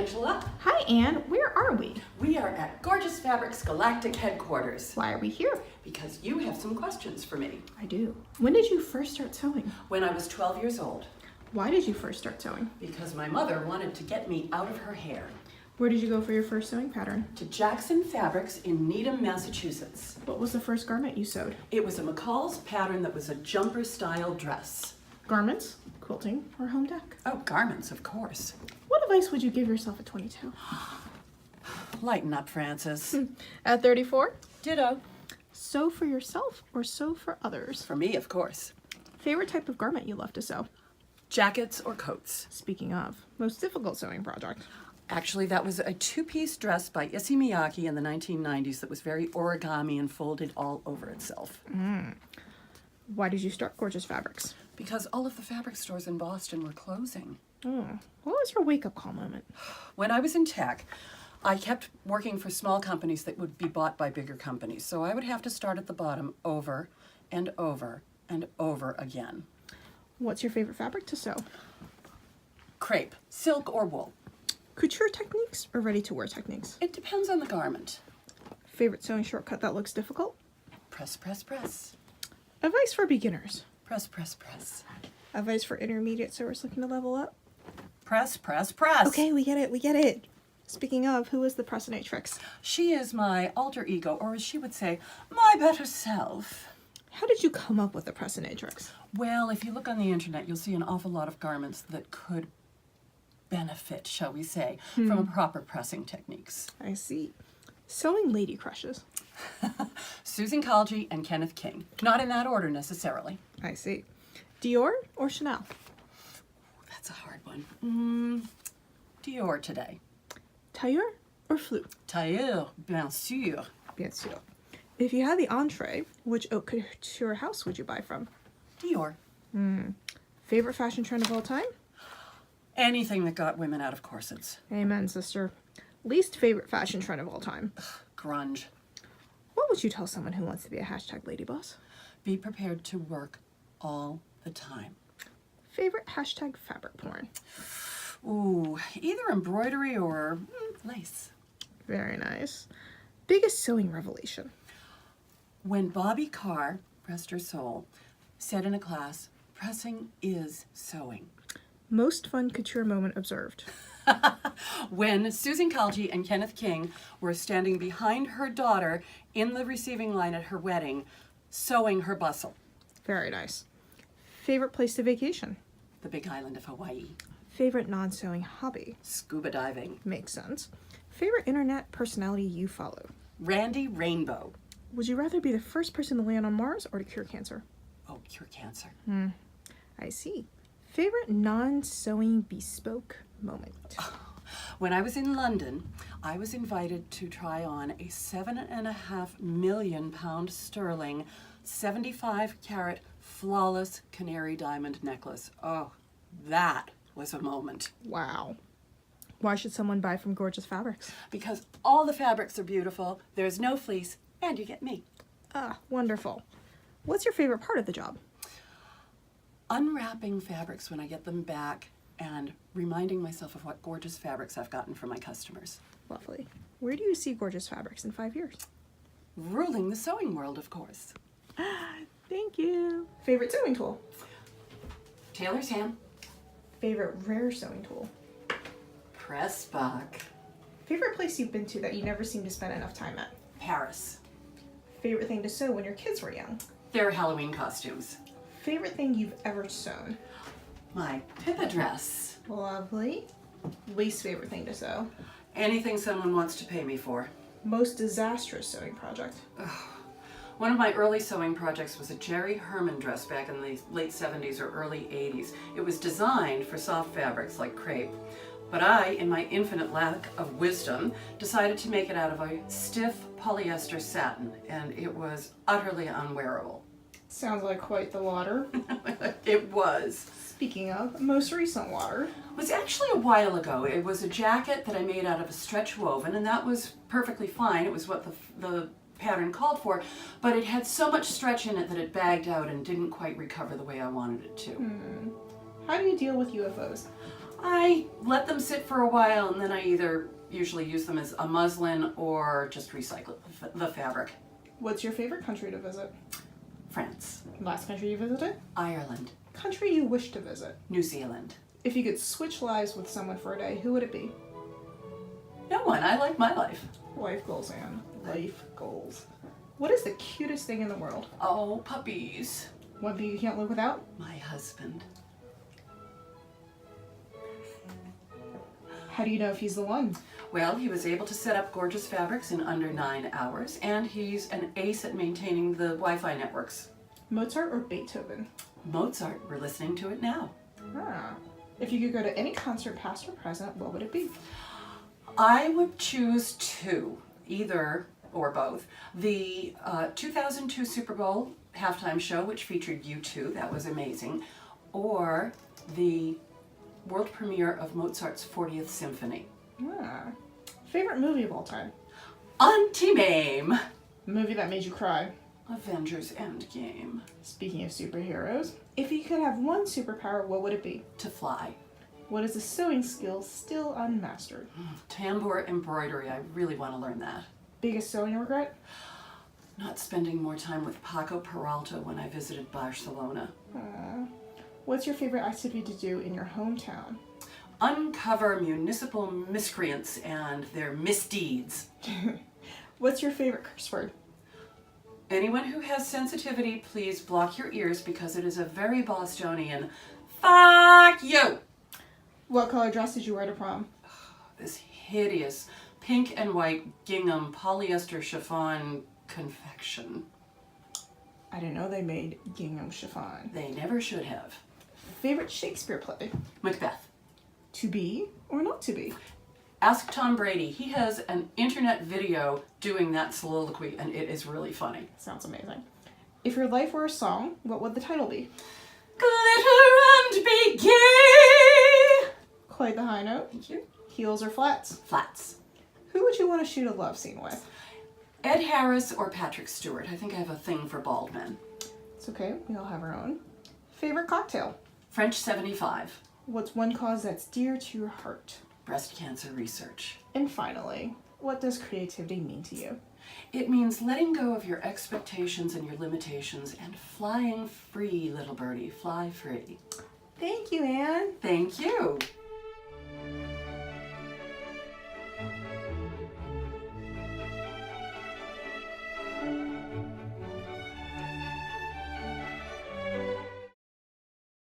Angela. Hi, Anne. Where are we? We are at Gorgeous Fabrics Galactic Headquarters. Why are we here? Because you have some questions for me. I do. When did you first start sewing? When I was 12 years old. Why did you first start sewing? Because my mother wanted to get me out of her hair. Where did you go for your first sewing pattern? To Jackson Fabrics in Needham, Massachusetts. What was the first garment you sewed? It was a McCall's pattern that was a jumper-style dress. Garments, quilting, or home dec? Oh, garments, of course. What advice would you give yourself at 22? Lighten up, Frances. At 34? Ditto. Sew for yourself or sew for others? For me, of course. Favorite type of garment you love to sew? Jackets or coats. Speaking of, most difficult sewing project? Actually, that was a two-piece dress by Issey Miyake in the 1990s that was very origami and folded all over itself. Why did you start Gorgeous Fabrics? Because all of the fabric stores in Boston were closing. Oh, what was your wake-up call moment? When I was in tech, I kept working for small companies that would be bought by bigger companies. So I would have to start at the bottom over and over and over again. What's your favorite fabric to sew? Crepe, silk, or wool. Couture techniques or ready-to-wear techniques? It depends on the garment. Favorite sewing shortcut that looks difficult? Press, press, press. Advice for beginners? Press, press, press. Advice for intermediate sewers looking to level up? Press, press, press. Okay, we get it. Speaking of, who is the Pressionatrix? She is my alter ego, or as she would say, my better self. How did you come up with the Pressionatrix? Well, if you look on the internet, you'll see an awful lot of garments that could benefit, shall we say, from proper pressing techniques. I see. Sewing lady crushes. Susan Kalji and Kenneth King. Not in that order necessarily. I see. Dior or Chanel? That's a hard one. Dior today. Tailleur or Flou? Tailleur, bien sûr. Bien sûr. If you had the entree, which haute couture house would you buy from? Dior. Favorite fashion trend of all time? Anything that got women out of corsets. Amen, sister. Least favorite fashion trend of all time? Grunge. What would you tell someone who wants to be a #lady boss? Be prepared to work all the time. Favorite #fabric porn? Ooh, either embroidery or lace. Very nice. Biggest sewing revelation? When Bobby Carr, rest her soul, said in a class, pressing is sewing. Most fun couture moment observed? When Susan Kalji and Kenneth King were standing behind her daughter in the receiving line at her wedding, sewing her bustle. Very nice. Favorite place to vacation? The big island of Hawaii. Favorite non-sewing hobby? Scuba diving. Makes sense. Favorite internet personality you follow? Randy Rainbow. Would you rather be the first person to land on Mars or to cure cancer? Oh, cure cancer. I see. Favorite non-sewing bespoke moment? When I was in London, I was invited to try on a 7.5 million pound sterling, 75 carat flawless canary diamond necklace. Oh, that was a moment. Wow. Why should someone buy from Gorgeous Fabrics? Because all the fabrics are beautiful, there's no fleece, and you get me. Ah, wonderful. What's your favorite part of the job? Unwrapping fabrics when I get them back and reminding myself of what gorgeous fabrics I've gotten from my customers. Lovely. Where do you see Gorgeous Fabrics in 5 years? Ruling the sewing world, of course. Thank you. Favorite sewing tool? Tailor's ham. Favorite rare sewing tool? Press buck. Favorite place you've been to that you never seem to spend enough time at? Paris. Favorite thing to sew when your kids were young? Their Halloween costumes. Favorite thing you've ever sewn? My Pippa dress. Lovely. Least favorite thing to sew? Anything someone wants to pay me for. Most disastrous sewing project? One of my early sewing projects was a Jerry Herman dress back in the late 70s or early 80s. It was designed for soft fabrics like crepe. But I, in my infinite lack of wisdom, decided to make it out of a stiff polyester satin, and it was utterly unwearable. Sounds like quite the water. It was. Speaking of, most recent water. It was actually a while ago. It was a jacket that I made out of a stretch woven, and that was perfectly fine. It was what the pattern called for, but it had so much stretch in it that it bagged out and didn't quite recover the way I wanted it to. How do you deal with UFOs? I let them sit for a while and then I either usually use them as a muslin or just recycle the fabric. What's your favorite country to visit? France. Last country you visited? Ireland. Country you wish to visit? New Zealand. If you could switch lives with someone for a day, who would it be? No one. I like my life. Life goals, Anne. Life goals. What is the cutest thing in the world? Oh, puppies. One thing you can't live without? My husband. How do you know if he's the one? Well, he was able to set up gorgeous fabrics in under 9 hours, and he's an ace at maintaining the Wi-Fi networks. Mozart or Beethoven? Mozart. We're listening to it now. Ah. If you could go to any concert, past or present, what would it be? I would choose two, either or both. The 2002 Super Bowl halftime show, which featured U2, that was amazing, or the world premiere of Mozart's 40th Symphony. Ah. Favorite movie of all time? Anti-Mame. Movie that made you cry? Avengers Endgame. Speaking of superheroes, if you could have one superpower, what would it be? To fly. What is a sewing skill still unmastered? Tambour embroidery. I really want to learn that. Biggest sewing regret? Not spending more time with Paco Peralta when I visited Barcelona. What's your favorite activity to do in your hometown? Uncover municipal miscreants and their misdeeds. What's your favorite curse word? Anyone who has sensitivity, please block your ears because it is a very Bostonian fuck you. What color dress did you wear to prom? This hideous pink and white gingham polyester chiffon confection. I didn't know they made gingham chiffon. They never should have. Favorite Shakespeare play? Macbeth. To be or not to be? Ask Tom Brady. He has an internet video doing that soliloquy and it is really funny. Sounds amazing. If your life were a song, what would the title be? Glitter and be gay. Quite the high note. Thank you. Heels or flats? Flats. Who would you want to shoot a love scene with? Ed Harris or Patrick Stewart. I think I have a thing for bald men. It's okay, we all have our own. Favorite cocktail? French 75. What's one cause that's dear to your heart? Breast cancer research. And finally, what does creativity mean to you? It means letting go of your expectations and your limitations and flying free, little birdie. Fly free. Thank you, Anne. Thank you.